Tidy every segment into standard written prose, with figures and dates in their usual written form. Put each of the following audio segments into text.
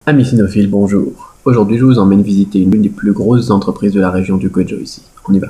Amis cynophiles, bonjour. Aujourd'hui, je vous emmène visiter une des plus grosses entreprises de la région du Guizhou ici. On y va.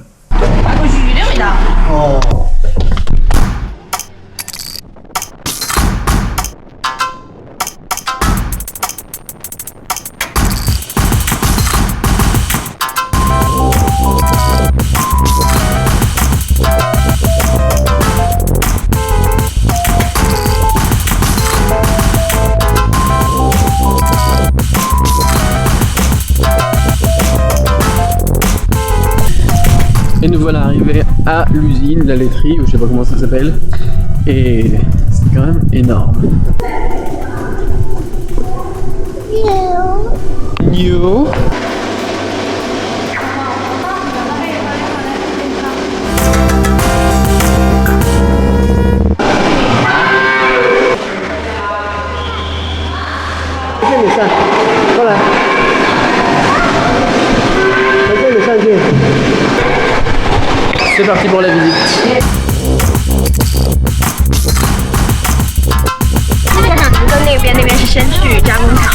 Et nous voilà arrivés à l'usine, la laiterie, ou je sais pas comment ça s'appelle. Et c'est quand même énorme. Yo. C'est parti pour la visite. 家长就在那边，那边是生具加工厂。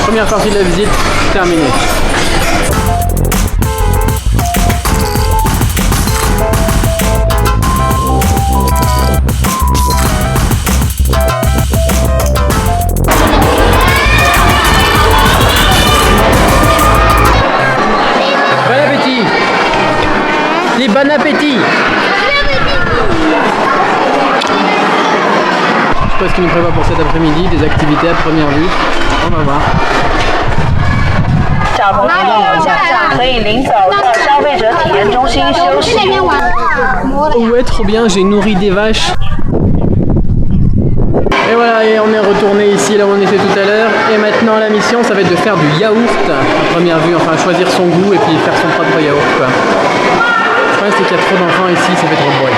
Première partie de la visite terminée. Bon appétit! Dis bon appétit! Je sais pas ce qu'il nous prévoit pour cet après-midi, des activités à première vue. On va voir. 小朋友下站可以领走到消费者体验中心休息。 Ouais, trop bien, j'ai nourri des vaches. Et voilà, et on est retourné ici là où on était tout à l'heure. Et maintenant la mission, ça va être de faire du yaourt à première vue, enfin choisir son goût et puis faire son propre yaourt quoi. Le problème c'est qu'il y a trop d'enfants ici, ça fait trop de bruit.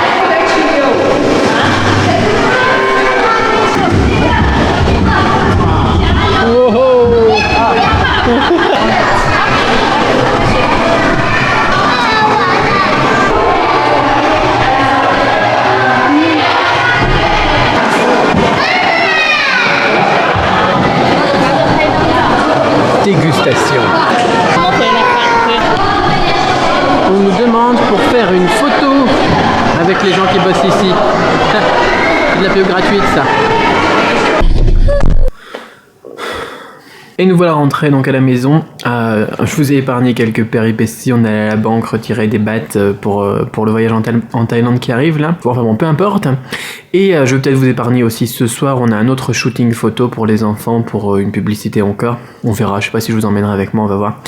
Dégustation. On nous demande pour faire une photo avec les gens qui bossent ici. C'est de la pub gratuite ça. Et nous voilà rentrés donc à la maison. Je vous ai épargné quelques péripéties. On allait à la banque retirer des bahts pour le voyage en Thaïlande qui arrive là. Enfin bon, peu importe. Et je vais peut-être vous épargner aussi ce soir. On a un autre shooting photo pour les enfants, pour une publicité encore. On verra, je sais pas si je vous emmènerai avec moi, on va voir.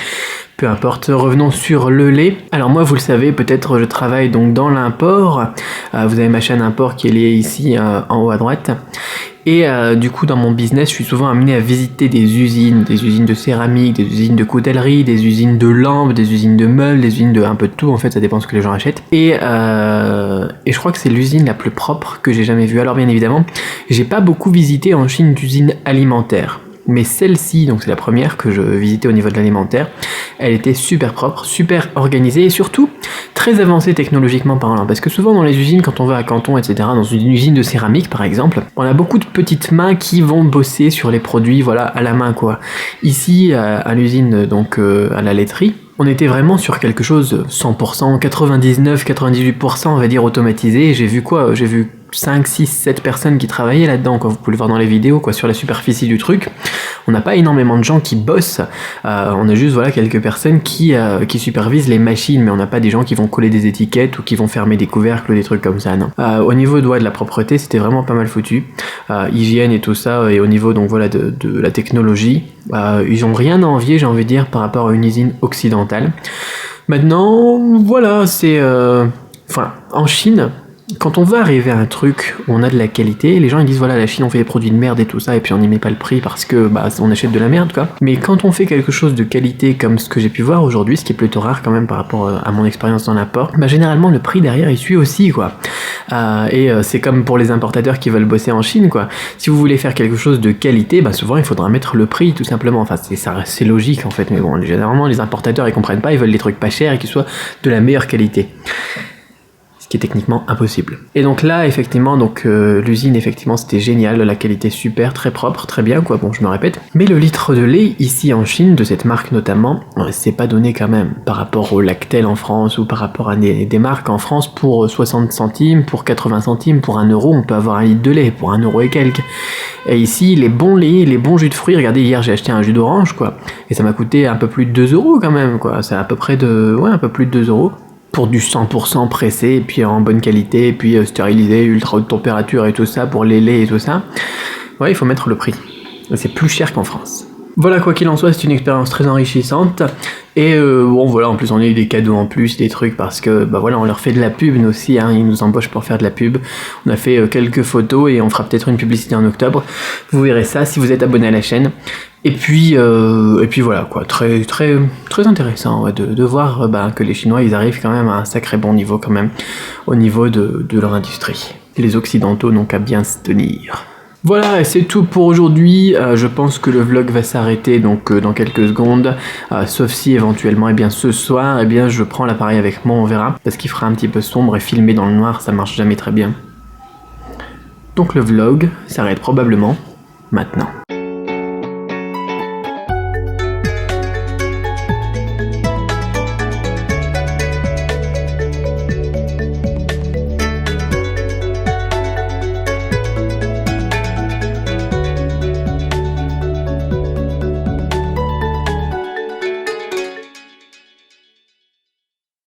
Peu importe, revenons sur le lait. Alors moi, vous le savez, peut-être je travaille donc dans l'import. Vous avez ma chaîne import qui est liée ici en haut à droite. Et du coup, dans mon business, je suis souvent amené à visiter des usines de céramique, des usines de coutellerie, des usines de lampes, des usines de meubles, des usines de un peu de tout. En fait, ça dépend de ce que les gens achètent. Et je crois que c'est l'usine la plus propre que j'ai jamais vue. Alors bien évidemment, j'ai pas beaucoup visité en Chine d'usines alimentaires. Mais celle-ci, donc c'est la première que je visitais au niveau de l'alimentaire, elle était super propre, super organisée et surtout très avancée technologiquement parlant. Parce que souvent dans les usines, quand on va à Canton, etc., dans une usine de céramique par exemple, on a beaucoup de petites mains qui vont bosser sur les produits, voilà, à la main quoi. Ici, à l'usine, donc à la laiterie, on était vraiment sur quelque chose 100%, 99, 98% on va dire automatisé. J'ai vu quoi? J'ai vu 5, 6, 7 personnes qui travaillaient là-dedans, quoi. Vous pouvez le voir dans les vidéos, quoi, sur la superficie du truc. On n'a pas énormément de gens qui bossent, on a juste voilà, quelques personnes qui supervisent les machines, mais on n'a pas des gens qui vont coller des étiquettes ou qui vont fermer des couvercles ou des trucs comme ça, non. Au niveau de la propreté, c'était vraiment pas mal foutu. Hygiène et tout ça, et au niveau donc voilà de la technologie, ils ont rien à envier, j'ai envie de dire, par rapport à une usine occidentale. Maintenant, voilà, c'est... Enfin, en Chine, quand on veut arriver à un truc où on a de la qualité, les gens ils disent voilà la Chine on fait des produits de merde et tout ça et puis on n'y met pas le prix parce que on achète de la merde quoi. Mais quand on fait quelque chose de qualité comme ce que j'ai pu voir aujourd'hui, ce qui est plutôt rare quand même par rapport à mon expérience dans l'apport, généralement le prix derrière il suit aussi quoi. C'est comme pour les importateurs qui veulent bosser en Chine quoi. Si vous voulez faire quelque chose de qualité, souvent il faudra mettre le prix tout simplement. Enfin c'est logique en fait, mais bon généralement les importateurs ils comprennent pas, ils veulent des trucs pas chers et qui soient de la meilleure qualité. Qui est techniquement impossible. Et donc là, effectivement, l'usine, effectivement, c'était génial, la qualité super, très propre, très bien, quoi, bon, je me répète. Mais le litre de lait, ici en Chine, de cette marque notamment, c'est pas donné quand même, par rapport au Lactel en France, ou par rapport à des marques en France, pour 60 centimes, pour 80 centimes, pour 1 euro, on peut avoir un litre de lait, pour 1 euro et quelques. Et ici, les bons laits, les bons jus de fruits, regardez, hier, j'ai acheté un jus d'orange, quoi, et ça m'a coûté un peu plus de 2 euros quand même, quoi, c'est à peu près un peu plus de 2 euros. Pour du 100% pressé, et puis en bonne qualité, et puis stérilisé, ultra haute température et tout ça, pour les laits et tout ça. Ouais, il faut mettre le prix. C'est plus cher qu'en France. Voilà, quoi qu'il en soit, c'est une expérience très enrichissante. Et en plus on a eu des cadeaux en plus, des trucs, parce que on leur fait de la pub, nous aussi, hein, ils nous embauchent pour faire de la pub. On a fait quelques photos et on fera peut-être une publicité en octobre. Vous verrez ça si vous êtes abonné à la chaîne. Et puis voilà quoi, très très très intéressant de voir que les Chinois ils arrivent quand même à un sacré bon niveau quand même au niveau de leur industrie. Les Occidentaux n'ont qu'à bien se tenir. Voilà, c'est tout pour aujourd'hui. Je pense que le vlog va s'arrêter donc dans quelques secondes, sauf si éventuellement ce soir je prends l'appareil avec moi, on verra, parce qu'il fera un petit peu sombre et filmer dans le noir ça marche jamais très bien. Donc le vlog s'arrête probablement maintenant.